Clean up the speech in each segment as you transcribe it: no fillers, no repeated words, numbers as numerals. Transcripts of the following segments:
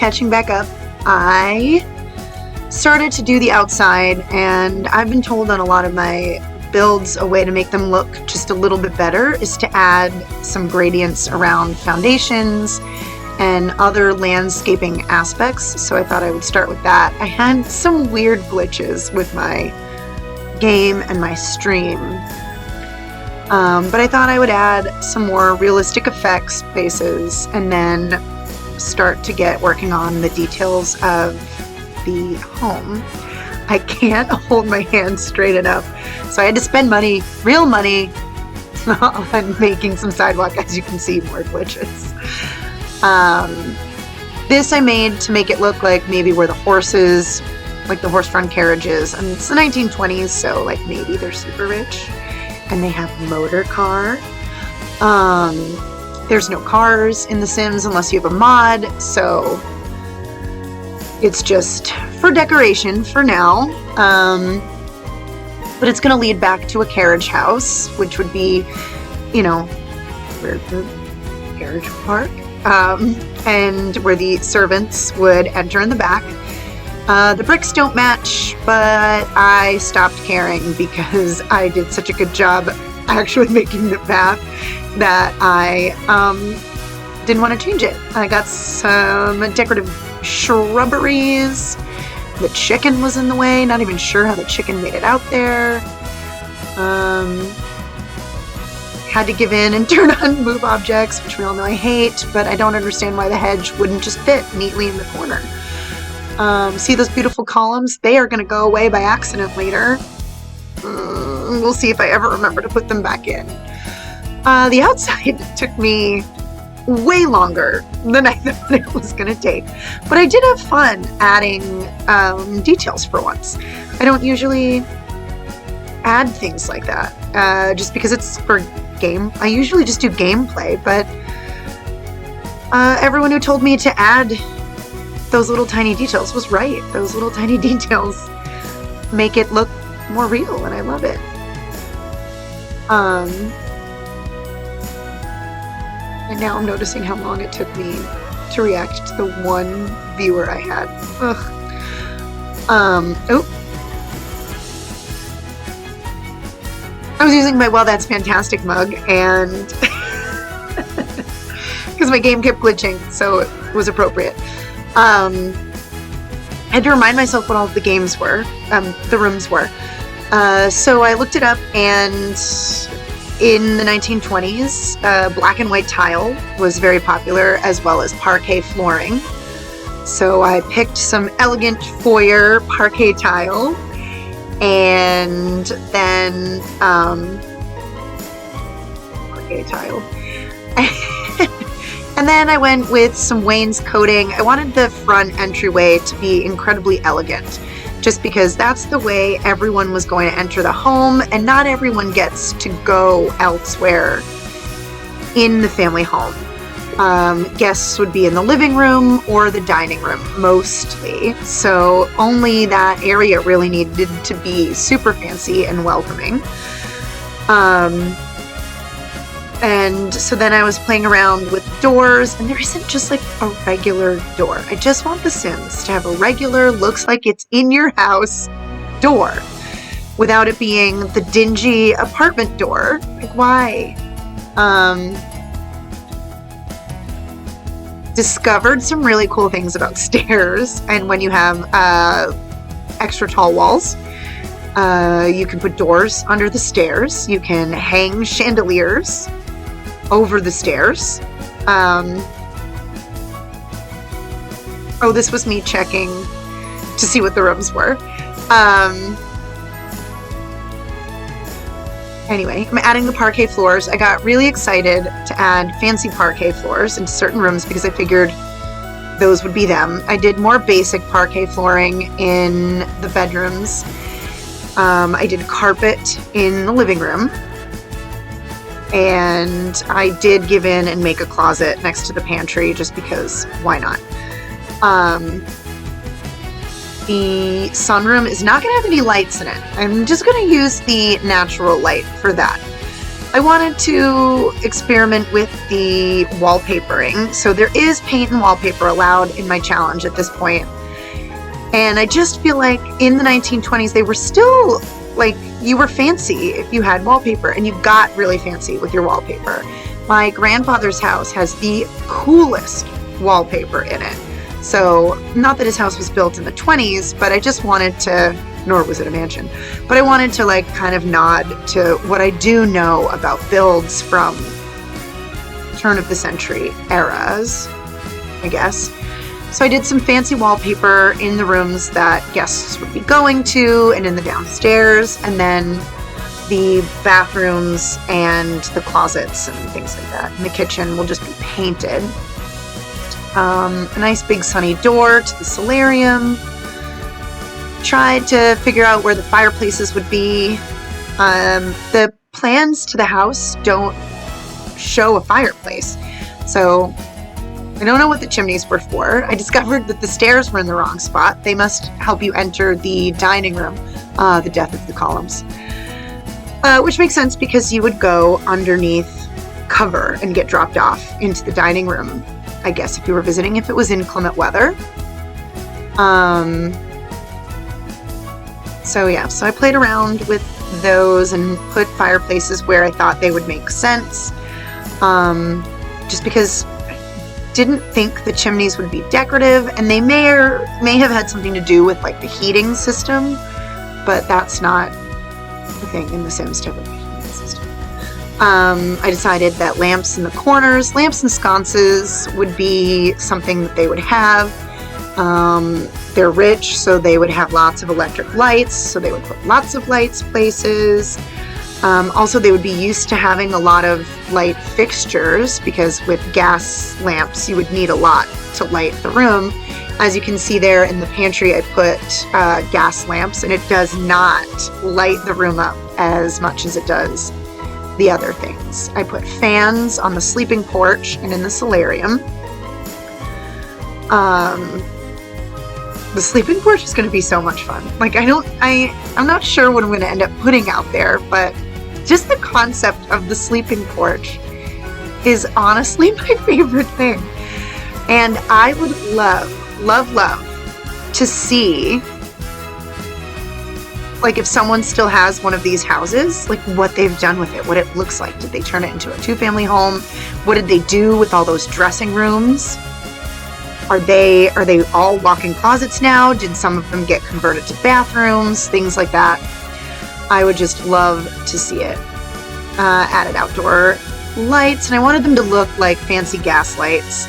catching back up, I started to do the outside, and I've been told on a lot of my builds a way to make them look just a little bit better is to add some gradients around foundations and other landscaping aspects. So I thought I would start with that. I had some weird glitches with my game and my stream, but I thought I would add some more realistic effects places and then start to get working on the details of the home. I can't hold my hands straight enough, so I had to spend money, real money, on making some sidewalk. As you can see, more glitches. This I made to make it look like maybe where the horses, like the horse-drawn carriages, and it's the 1920s, so like maybe they're super rich, and they have a motor car. There's no cars in The Sims unless you have a mod, so it's just for decoration for now. But it's going to lead back to a carriage house, which would be, you know, where the carriage would park, and where the servants would enter in the back. The bricks don't match, but I stopped caring because I did such a good job actually making the path that I didn't want to change it. I got some decorative shrubberies. The chicken was in the way. Not even sure how the chicken made it out there. Had to give in and turn on move objects, which we all know I hate, but I don't understand why the hedge wouldn't just fit neatly in the corner. See those beautiful columns? They are going to go away by accident later. We'll see if I ever remember to put them back in. The outside took me way longer than I thought it was going to take, but I did have fun adding details for once. I don't usually add things like that, just because it's for game. I usually just do gameplay, but everyone who told me to add those little tiny details was right. Those little tiny details make it look more real, and I love it. And now I'm noticing how long it took me to react to the one viewer I had. I was using my Well That's Fantastic mug, and because my game kept glitching, so it was appropriate. I had to remind myself what all of the games were, the rooms were. So I looked it up, and in the 1920s, black and white tile was very popular, as well as parquet flooring. So I picked some elegant foyer parquet tile, and then parquet tile. And then I went with some wainscoting. I wanted the front entryway to be incredibly elegant, just because that's the way everyone was going to enter the home, and not everyone gets to go elsewhere in the family home. Guests would be in the living room or the dining room, mostly. So only that area really needed to be super fancy and welcoming. And so then I was playing around with doors, and there isn't just like a regular door. I just want The Sims to have a regular, looks like it's in your house door, without it being the dingy apartment door. Like, why? Discovered some really cool things about stairs, and when you have extra tall walls, you can put doors under the stairs. You can hang chandeliers over the stairs. Oh, this was me checking to see what the rooms were. Anyway, I'm adding the parquet floors. I got really excited to add fancy parquet floors into certain rooms because I figured those would be them. I did more basic parquet flooring in the bedrooms. I did carpet in the living room. And I did give in and make a closet next to the pantry just because, why not? The sunroom is not going to have any lights in it. I'm just going to use the natural light for that. I wanted to experiment with the wallpapering. So there is paint and wallpaper allowed in my challenge at this point. And I just feel like in the 1920s, they were still like, you were fancy if you had wallpaper, and you got really fancy with your wallpaper. My grandfather's house has the coolest wallpaper in it. So not that his house was built in the 20s, but I just wanted to, nor was it a mansion, but I wanted to like kind of nod to what I do know about builds from turn of the century eras, I guess. So I did some fancy wallpaper in the rooms that guests would be going to and in the downstairs, and then the bathrooms and the closets and things like that. And the kitchen will just be painted. A nice big sunny door to the solarium. Tried to figure out where the fireplaces would be. The plans to the house don't show a fireplace, so I don't know what the chimneys were for. I discovered that the stairs were in the wrong spot. They must help you enter the dining room, the death of the columns. Which makes sense because you would go underneath cover and get dropped off into the dining room, I guess, if you were visiting, if it was inclement weather. So I played around with those and put fireplaces where I thought they would make sense. Just because I didn't think the chimneys would be decorative, and they may have had something to do with like the heating system, but that's not the thing in the Sims typically. I decided that lamps in the corners, lamps and sconces would be something that they would have. They're rich, so they would have lots of electric lights, so they would put lots of lights places. Also, they would be used to having a lot of light fixtures, because with gas lamps, you would need a lot to light the room. As you can see there in the pantry, I put gas lamps, and it does not light the room up as much as it does the other things. I put fans on the sleeping porch and in the solarium. The sleeping porch is going to be so much fun. Like, I'm not sure what I'm going to end up putting out there, but just the concept of the sleeping porch is honestly my favorite thing. And I would love to see, like, if someone still has one of these houses, like what they've done with it, what it looks like. Did they turn it into a 2-family home? What did they do with all those dressing rooms? Are they all walk-in closets now? Did some of them get converted to bathrooms? Things like that. I would just love to see it. Added outdoor lights, and I wanted them to look like fancy gas lights.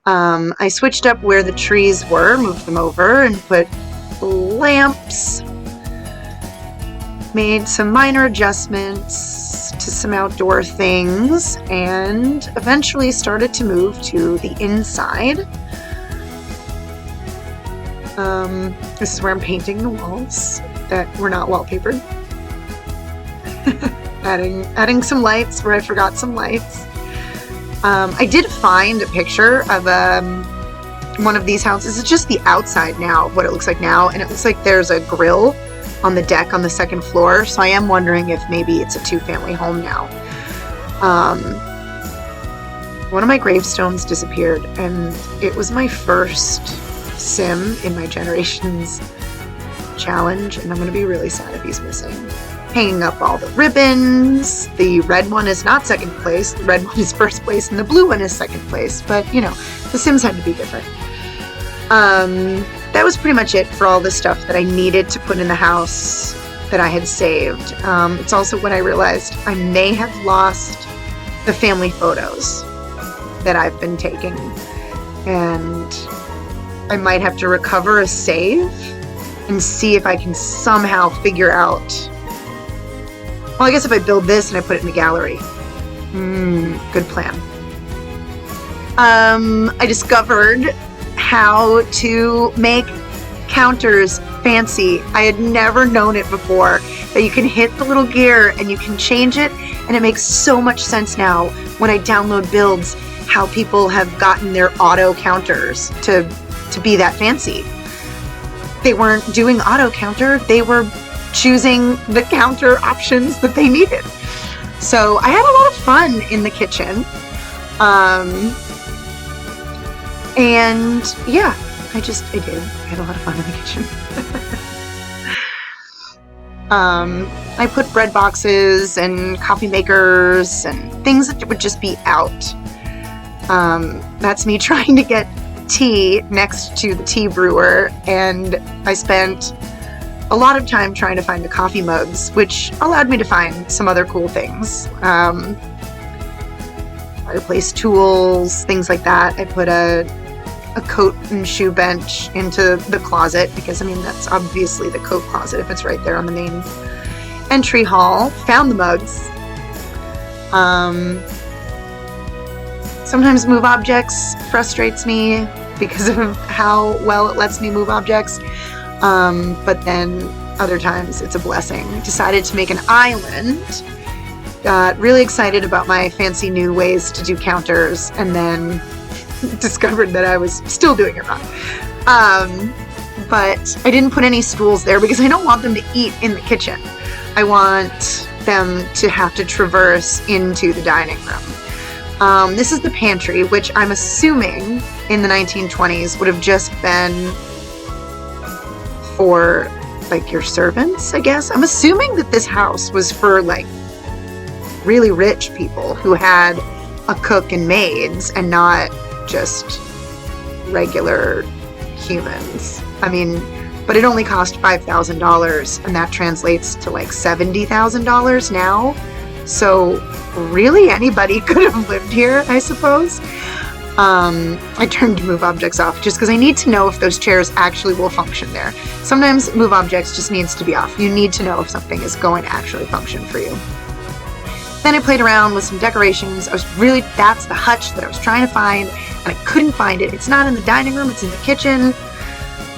I switched up where the trees were, moved them over, and put lamps. Made some minor adjustments to some outdoor things, and eventually started to move to the inside. This is where I'm painting the walls that were not wallpapered. adding some lights where I forgot some lights. I did find a picture of one of these houses. It's just the outside now, what it looks like now, and it looks like there's a grill on the deck on the second floor, so I am wondering if maybe it's a 2-family home now. One of my gravestones disappeared, and it was my first sim in my Generations challenge, and I'm going to be really sad if he's missing. Hanging up all the ribbons. The red one is not second place, the red one is first place, and the blue one is second place, but the Sims had to be different. That was pretty much it for all the stuff that I needed to put in the house that I had saved. It's also when I realized I may have lost the family photos that I've been taking, and I might have to recover a save and see if I can somehow figure out. Well, I guess if I build this and I put it in the gallery. Good plan. I discovered how to make counters fancy. I had never known it before, that you can hit the little gear and you can change it, and it makes so much sense now when I download builds how people have gotten their auto counters to be that fancy. They weren't doing auto counter, they were choosing the counter options that they needed. So I had a lot of fun in the kitchen. Um, and yeah, I did. I had a lot of fun in the kitchen. I put bread boxes and coffee makers and things that would just be out. That's me trying to get tea next to the tea brewer, and I spent a lot of time trying to find the coffee mugs, which allowed me to find some other cool things. Fireplace tools, things like that. I put a coat and shoe bench into the closet because, I mean, that's obviously the coat closet if it's right there on the main entry hall. Found the mugs. Sometimes move objects frustrates me because of how well it lets me move objects. But then other times it's a blessing. Decided to make an island. Got really excited about my fancy new ways to do counters, and then discovered that I was still doing it wrong. But I didn't put any stools there because I don't want them to eat in the kitchen. I want them to have to traverse into the dining room. This is the pantry, which I'm assuming in the 1920s would have just been for like your servants, I guess. I'm assuming that this house was for like really rich people who had a cook and maids and not just regular humans. I mean, but it only cost $5,000, and that translates to like $70,000 now. So really anybody could have lived here, I suppose. I turned to move objects off just because I need to know if those chairs actually will function there. Sometimes move objects just needs to be off. You need to know if something is going to actually function for you. Then I played around with some decorations. That's the hutch that I was trying to find, and I couldn't find it. It's not in the dining room, it's in the kitchen.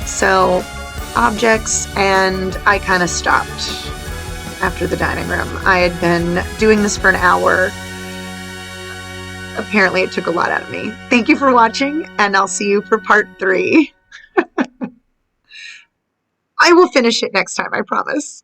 So, objects, and I kind of stopped after the dining room. I had been doing this for an hour. Apparently it took a lot out of me. Thank you for watching, and I'll see you for part 3. I will finish it next time, I promise.